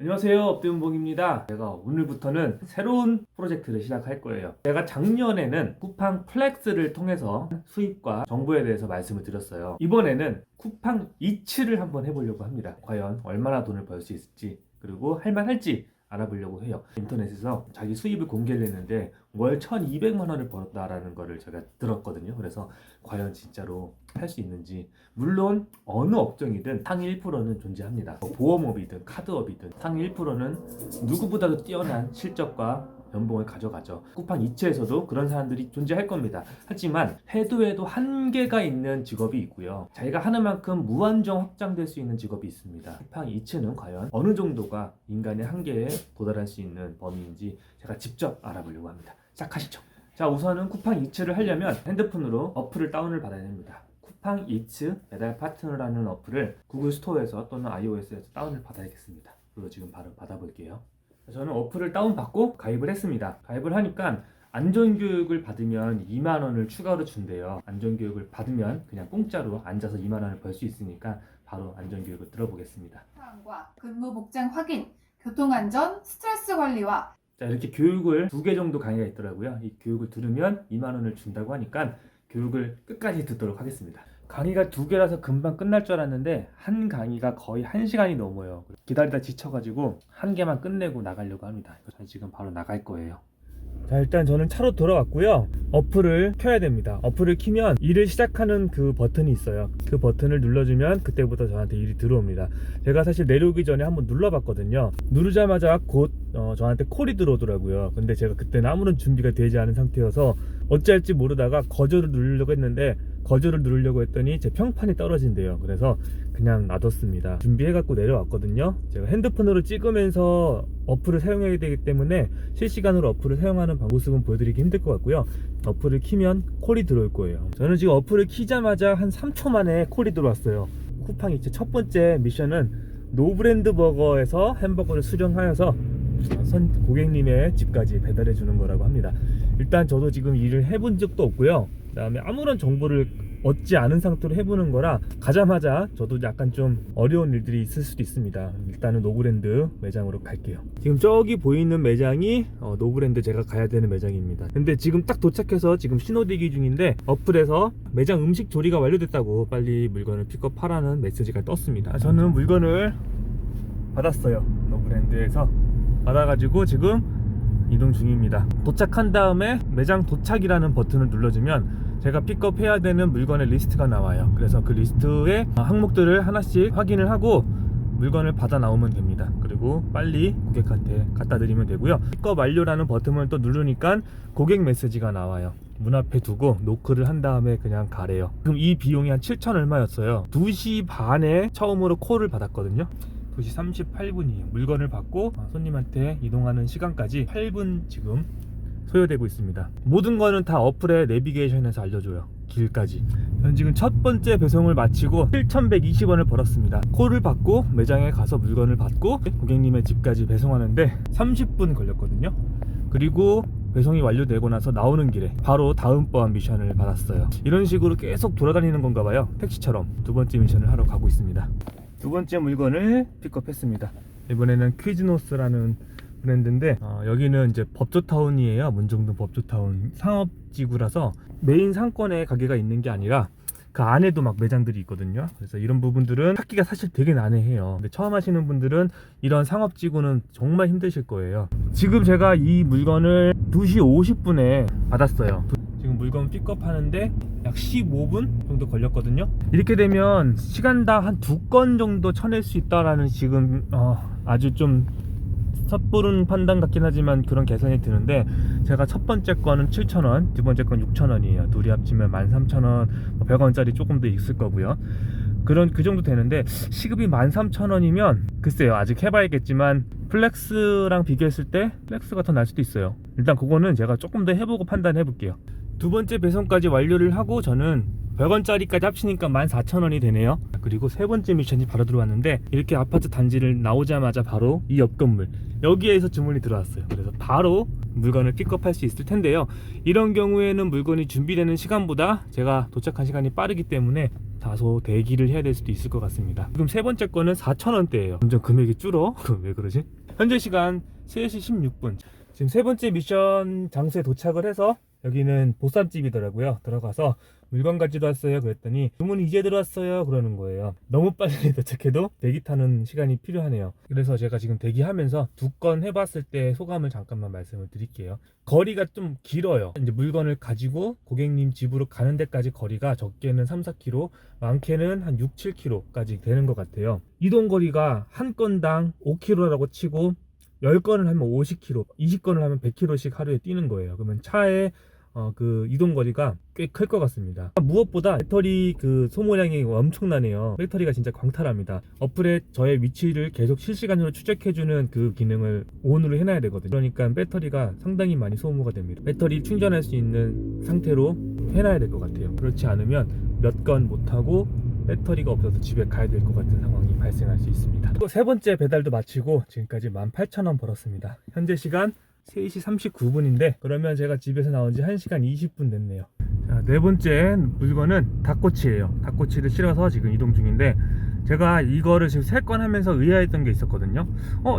안녕하세요, 업대운봉입니다. 제가 오늘부터는 새로운 프로젝트를 시작할 거예요. 제가 작년에는 쿠팡 플렉스를 통해서 수입과 정보에 대해서 말씀을 드렸어요. 이번에는 쿠팡 이츠를 한번 해보려고 합니다. 과연 얼마나 돈을 벌 수 있을지, 그리고 할만할지 알아보려고 해요. 인터넷에서 자기 수입을 공개를 했는데 월 1200만 원을 벌었다라는 거를 제가 들었거든요. 그래서 과연 진짜로 할 수 있는지, 물론 어느 업종이든 상위 1%는 존재합니다. 보험업이든 카드업이든 상위 1%는 누구보다도 뛰어난 실적과 연봉을 가져가죠. 쿠팡 이츠에서도 그런 사람들이 존재할 겁니다. 하지만 해도 한계가 있는 직업이 있고요, 자기가 하는 만큼 무한정 확장될 수 있는 직업이 있습니다. 쿠팡 이츠는 과연 어느 정도가 인간의 한계에 도달할 수 있는 범위인지 제가 직접 알아보려고 합니다. 시작하시죠. 자, 우선은 쿠팡 이츠를 하려면 핸드폰으로 어플을 다운을 받아야 됩니다. 쿠팡 이츠 배달 파트너라는 어플을 구글 스토어에서 또는 iOS에서 다운을 받아야겠습니다. 그리고 지금 바로 받아볼게요. 저는 어플을 다운받고 가입을 했습니다. 가입을 하니까 안전교육을 받으면 2만 원을 추가로 준대요. 안전교육을 받으면 그냥 공짜로 앉아서 2만 원을 벌 수 있으니까 바로 안전교육을 들어보겠습니다. 사항과 근무 복장 확인, 교통안전, 스트레스 관리와 자, 이렇게 교육을 2개 정도 강의가 있더라고요. 이 교육을 들으면 2만 원을 준다고 하니까 교육을 끝까지 듣도록 하겠습니다. 강의가 2개라서 금방 끝날 줄 알았는데 한 강의가 거의 1시간이 넘어요. 기다리다 지쳐가지고 한 개만 끝내고 나가려고 합니다. 지금 바로 나갈 거예요. 자, 일단 저는 차로 돌아왔고요. 어플을 켜야 됩니다. 어플을 키면 일을 시작하는 그 버튼이 있어요. 그 버튼을 눌러주면 그때부터 저한테 일이 들어옵니다. 제가 사실 내려오기 전에 한번 눌러봤거든요. 누르자마자 곧 저한테 콜이 들어오더라고요. 근데 제가 그때는 아무런 준비가 되지 않은 상태여서 어찌할지 모르다가 거절을 누르려고 했는데, 거절을 누르려고 했더니 제 평판이 떨어진대요. 그래서 그냥 놔뒀습니다. 준비해갖고 내려왔거든요. 제가 핸드폰으로 찍으면서 어플을 사용해야 되기 때문에 실시간으로 어플을 사용하는 모습은 보여드리기 힘들 것 같고요. 어플을 키면 콜이 들어올 거예요. 저는 지금 어플을 키자마자 한 3초 만에 콜이 들어왔어요. 쿠팡 이츠 첫 번째 미션은 노브랜드 버거에서 햄버거를 수령하여서 고객님의 집까지 배달해 주는 거라고 합니다. 일단 저도 지금 일을 해본 적도 없고요, 그 다음에 아무런 정보를 얻지 않은 상태로 해보는 거라 가자마자 저도 약간 좀 어려운 일들이 있을 수도 있습니다. 일단은 노브랜드 매장으로 갈게요. 지금 저기 보이는 매장이 노브랜드 제가 가야 되는 매장입니다. 근데 지금 딱 도착해서 지금 신호대기 중인데 어플에서 매장 음식 조리가 완료됐다고 빨리 물건을 픽업하라는 메시지가 떴습니다. 저는 물건을 받았어요. 노브랜드에서 받아가지고 지금 이동 중입니다. 도착한 다음에 매장 도착이라는 버튼을 눌러주면 제가 픽업해야 되는 물건의 리스트가 나와요. 그래서 그 리스트의 항목들을 하나씩 확인을 하고 물건을 받아 나오면 됩니다. 그리고 빨리 고객한테 갖다 드리면 되고요. 픽업 완료라는 버튼을 또 누르니까 고객 메시지가 나와요. 문 앞에 두고 노크를 한 다음에 그냥 가래요. 그럼 이 비용이 한 7천 얼마였어요. 2시 반에 처음으로 콜을 받았거든요. 2시 38분이에요. 물건을 받고 손님한테 이동하는 시간까지 8분 지금 소요되고 있습니다. 모든 거는 다 어플의 내비게이션에서 알려줘요. 길까지. 저는 지금 첫 번째 배송을 마치고 7,120원을 벌었습니다. 콜을 받고 매장에 가서 물건을 받고 고객님의 집까지 배송하는데 30분 걸렸거든요. 그리고 배송이 완료되고 나서 나오는 길에 바로 다음번 미션을 받았어요. 이런 식으로 계속 돌아다니는 건가 봐요. 택시처럼 두 번째 미션을 하러 가고 있습니다. 두 번째 물건을 픽업했습니다. 이번에는 퀴즈노스라는 브랜드인데 여기는 이제 법조타운이에요. 문정동 법조타운 상업지구라서 메인 상권에 가게가 있는 게 아니라 그 안에도 막 매장들이 있거든요. 그래서 이런 부분들은 찾기가 사실 되게 난해해요. 근데 처음 하시는 분들은 이런 상업지구는 정말 힘드실 거예요. 지금 제가 이 물건을 2시 50분에 받았어요. 지금 물건 픽업하는데 약 15분 정도 걸렸거든요. 이렇게 되면 시간당 한 2건 정도 쳐낼 수 있다라는 지금 아주 좀 섣부른 판단 같긴 하지만 그런 계산이 드는데, 제가 첫 번째 거는 7,000원, 두 번째 건 6,000원이에요. 둘이 합치면 13,000원, 100원짜리 조금 더 있을 거고요. 그 정도 되는데 시급이 13,000원이면 글쎄요, 아직 해봐야겠지만 플렉스랑 비교했을 때 플렉스가 더 날 수도 있어요. 일단 그거는 제가 조금 더 해보고 판단해 볼게요. 두 번째 배송까지 완료를 하고 저는 100원짜리까지 합치니까 14,000원이 되네요. 그리고 세 번째 미션이 바로 들어왔는데 이렇게 아파트 단지를 나오자마자 바로 이 옆 건물 여기에서 주문이 들어왔어요. 그래서 바로 물건을 픽업할 수 있을 텐데요. 이런 경우에는 물건이 준비되는 시간보다 제가 도착한 시간이 빠르기 때문에 다소 대기를 해야 될 수도 있을 것 같습니다. 지금 세 번째 거는 4,000원대예요. 점점 금액이 줄어. 왜 그러지? 현재 시간 3시 16분. 지금 세 번째 미션 장소에 도착을 해서 여기는 보쌈집이더라고요. 들어가서 물건 가지러 왔어요 그랬더니 주문이 이제 들어왔어요 그러는 거예요. 너무 빨리 도착해도 대기 타는 시간이 필요하네요. 그래서 제가 지금 대기하면서 두 건 해봤을 때 소감을 잠깐만 말씀을 드릴게요. 거리가 좀 길어요. 이제 물건을 가지고 고객님 집으로 가는 데까지 거리가 적게는 3-4km, 많게는 한 6-7km까지 되는 것 같아요. 이동 거리가 한 건당 5km라고 치고 10건을 하면 50km, 20건을 하면 100km씩 하루에 뛰는 거예요. 그러면 차에 그 이동 거리가 꽤 클 것 같습니다. 무엇보다 배터리 그 소모량이 엄청나네요. 배터리가 진짜 광탈합니다. 어플에 저의 위치를 계속 실시간으로 추적해주는 그 기능을 온으로 해놔야 되거든요. 그러니까 배터리가 상당히 많이 소모가 됩니다. 배터리 충전할 수 있는 상태로 해놔야 될 것 같아요. 그렇지 않으면 몇 건 못하고 배터리가 없어서 집에 가야 될 것 같은 상황이 발생할 수 있습니다. 또 세 번째 배달도 마치고 지금까지 18,000원 벌었습니다. 현재 시간 3시 39분인데 그러면 제가 집에서 나온 지 1시간 20분 됐네요. 자, 네 번째 물건은 닭꼬치예요. 닭꼬치를 실어서 지금 이동 중인데 제가 이거를 지금 3건 하면서 의아했던 게 있었거든요.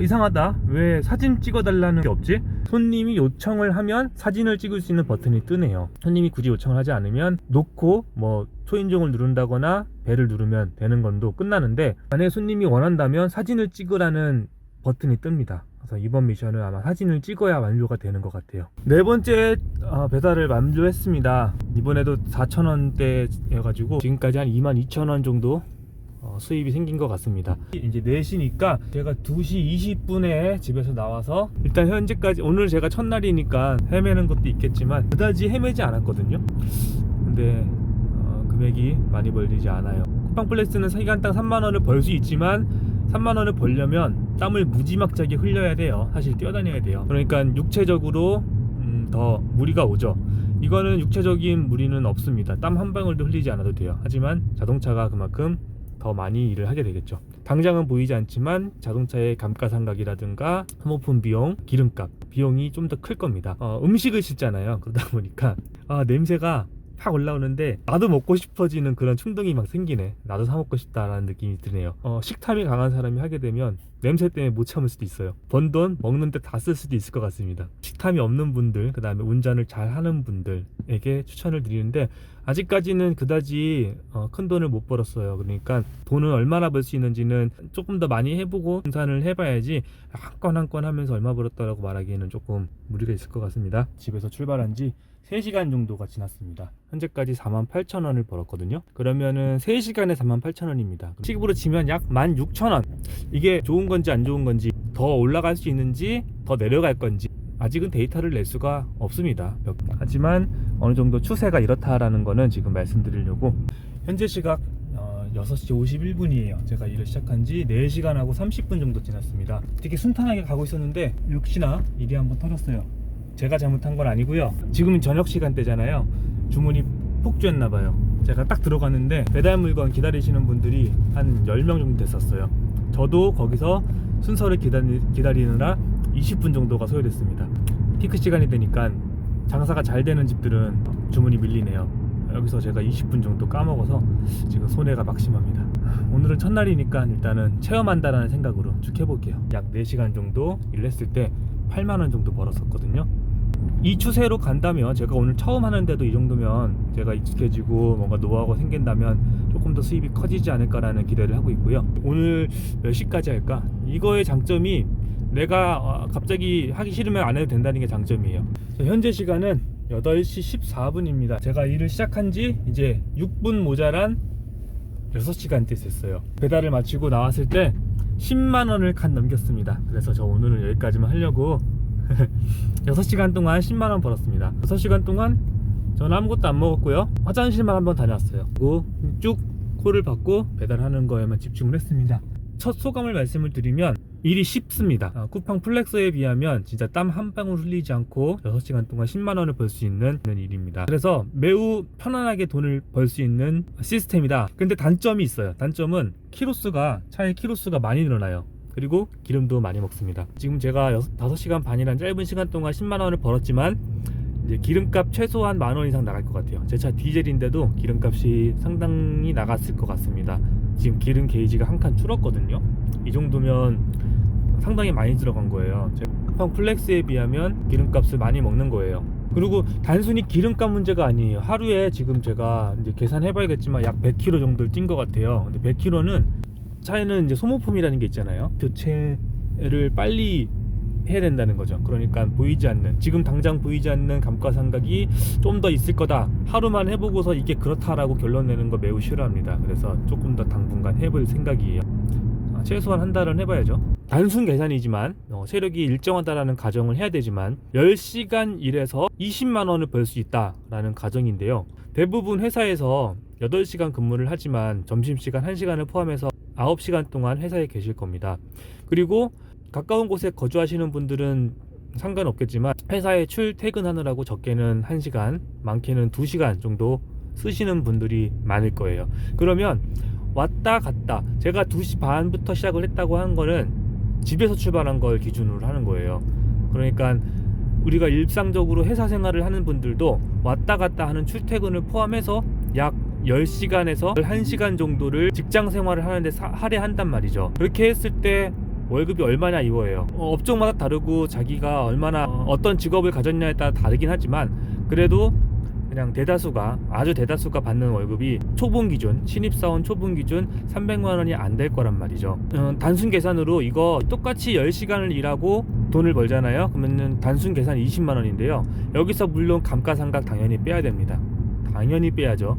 이상하다. 왜 사진 찍어달라는 게 없지? 손님이 요청을 하면 사진을 찍을 수 있는 버튼이 뜨네요. 손님이 굳이 요청을 하지 않으면 놓고 뭐 초인종을 누른다거나 벨을 누르면 되는 건도 끝나는데 만약에 손님이 원한다면 사진을 찍으라는 버튼이 뜹니다. 그래서 이번 미션은 아마 사진을 찍어야 완료가 되는 것 같아요. 네 번째 배달을 완료했습니다. 이번에도 4,000원대여가지고 지금까지 한 22,000원 정도 수입이 생긴 것 같습니다. 이제 4시니까 제가 2시 20분에 집에서 나와서 일단 현재까지 오늘 제가 첫날이니까 헤매는 것도 있겠지만 그다지 헤매지 않았거든요. 근데 금액이 많이 벌리지 않아요. 쿠팡플렉스는 시간당 3만원을 벌 수 있지만 3만원을 벌려면 땀을 무지막지하게 흘려야 돼요. 사실 뛰어다녀야 돼요. 그러니까 육체적으로 더 무리가 오죠. 이거는 육체적인 무리는 없습니다. 땀 한 방울도 흘리지 않아도 돼요. 하지만 자동차가 그만큼 더 많이 일을 하게 되겠죠. 당장은 보이지 않지만 자동차의 감가상각이라든가 소모품 비용, 기름값 비용이 좀 더 클 겁니다. 음식을 싣잖아요. 그러다 보니까 냄새가 팍 올라오는데 나도 먹고 싶어지는 그런 충동이 막 생기네. 나도 사 먹고 싶다라는 느낌이 드네요. 식탐이 강한 사람이 하게 되면 냄새 때문에 못 참을 수도 있어요. 번 돈 먹는 데 다 쓸 수도 있을 것 같습니다. 식탐이 없는 분들, 그 다음에 운전을 잘 하는 분들에게 추천을 드리는데 아직까지는 그다지 큰 돈을 못 벌었어요. 그러니까 돈을 얼마나 벌 수 있는지는 조금 더 많이 해보고 분산을 해봐야지 한 건 한 건 하면서 얼마 벌었다라고 말하기에는 조금 무리가 있을 것 같습니다. 집에서 출발한 지 3시간 정도가 지났습니다. 현재까지 48,000원을 벌었거든요. 그러면은 3시간에 48,000원입니다. 시급으로 치면 약 16,000원. 이게 좋은 건지 안 좋은 건지, 더 올라갈 수 있는지 더 내려갈 건지 아직은 데이터를 낼 수가 없습니다. 하지만 어느 정도 추세가 이렇다라는 거는 지금 말씀드리려고. 현재 시각 6시 51분이에요. 제가 일을 시작한 지 4시간하고 30분 정도 지났습니다. 되게 순탄하게 가고 있었는데 역시나 일이 한번 터졌어요. 제가 잘못한 건 아니고요. 지금은 저녁 시간대잖아요. 주문이 폭주했나봐요. 제가 딱 들어갔는데 배달 물건 기다리시는 분들이 한 10명 정도 됐었어요. 저도 거기서 순서를 기다리느라 20분 정도가 소요됐습니다. 피크 시간이 되니까 장사가 잘 되는 집들은 주문이 밀리네요. 여기서 제가 20분 정도 까먹어서 지금 손해가 막심합니다. 오늘은 첫날이니까 일단은 체험한다라는 생각으로 쭉 해볼게요. 약 4시간 정도 일했을 때 8만원 정도 벌었었거든요. 이 추세로 간다면 제가 오늘 처음 하는데도 이 정도면 제가 익숙해지고 뭔가 노하우가 생긴다면 조금 더 수입이 커지지 않을까라는 기대를 하고 있고요. 오늘 몇 시까지 할까? 이거의 장점이 내가 갑자기 하기 싫으면 안 해도 된다는 게 장점이에요. 현재 시간은 8시 14분입니다. 제가 일을 시작한 지 이제 6분 모자란 6시간째 됐어요. 배달을 마치고 나왔을 때 10만원을 칸 넘겼습니다. 그래서 저 오늘은 여기까지만 하려고 6시간 동안 10만원 벌었습니다. 6시간 동안 저는 아무것도 안 먹었고요. 화장실만 한번 다녔어요. 그리고 쭉 콜을 받고 배달하는 거에만 집중을 했습니다. 첫 소감을 말씀을 드리면 일이 쉽습니다. 쿠팡 플렉서에 비하면 진짜 땀 한 방울 흘리지 않고 6시간 동안 10만 원을 벌 수 있는 일입니다. 그래서 매우 편안하게 돈을 벌 수 있는 시스템이다. 근데 단점이 있어요. 단점은 차의 키로수가 많이 늘어나요. 그리고 기름도 많이 먹습니다. 지금 제가 5시간 반이란 짧은 시간 동안 10만 원을 벌었지만 이제 기름값 최소한 10,000원 이상 나갈 것 같아요. 제 차 디젤인데도 기름값이 상당히 나갔을 것 같습니다. 지금 기름 게이지가 한 칸 줄었거든요. 이 정도면 상당히 많이 들어간 거예요. 쿠팡 플렉스에 비하면 기름값을 많이 먹는 거예요. 그리고 단순히 기름값 문제가 아니에요. 하루에 지금 제가 이제 계산해 봐야겠지만 약 100km 정도를 뛴 것 같아요. 근데 100km는 차에는 이제 소모품이라는 게 있잖아요. 교체를 빨리 해야 된다는 거죠. 그러니까 지금 당장 보이지 않는 감가상각이 좀 더 있을 거다. 하루만 해보고서 이게 그렇다라고 결론 내는 거 매우 싫어합니다. 그래서 조금 더 당분간 해볼 생각이에요. 최소한 한 달은 해봐야죠. 단순 계산이지만 세력이 일정하다라는 가정을 해야 되지만 10시간 일해서 20만 원을 벌 수 있다라는 가정인데요. 대부분 회사에서 8시간 근무를 하지만 점심시간 1시간을 포함해서 9시간 동안 회사에 계실 겁니다. 그리고 가까운 곳에 거주하시는 분들은 상관없겠지만 회사에 출퇴근하느라고 적게는 1시간, 많게는 2시간 정도 쓰시는 분들이 많을 거예요. 그러면 왔다 갔다 제가 2시 반부터 시작을 했다고 하는 거는 집에서 출발한 걸 기준으로 하는 거예요. 그러니까 우리가 일상적으로 회사 생활을 하는 분들도 왔다 갔다 하는 출퇴근을 포함해서 약 10시간에서 1시간 정도를 직장 생활을 하는데 할애한단 말이죠. 그렇게 했을 때 월급이 얼마냐 이거예요. 업종마다 다르고 자기가 얼마나 어떤 직업을 가졌냐에 따라 다르긴 하지만 그래도 그냥 아주 대다수가 받는 월급이 초봉 기준, 신입사원 초봉 기준 300만 원이 안 될 거란 말이죠. 단순 계산으로 이거 똑같이 10시간을 일하고 돈을 벌잖아요. 그러면 단순 계산 20만 원인데요. 여기서 물론 감가상각 당연히 빼야 됩니다. 당연히 빼야죠.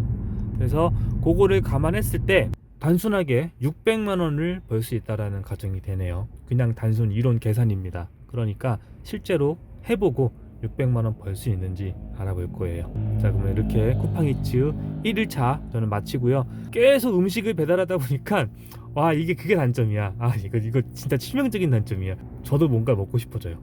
그래서 그거를 감안했을 때 단순하게 600만 원을 벌 수 있다라는 가정이 되네요. 그냥 단순 이론 계산입니다. 그러니까 실제로 해보고 600만 원 벌 수 있는지 알아볼 거예요. 자, 그러면 이렇게 쿠팡이츠 1일차 저는 마치고요. 계속 음식을 배달하다 보니까 와, 그게 단점이야. 이거 진짜 치명적인 단점이야. 저도 뭔가 먹고 싶어져요.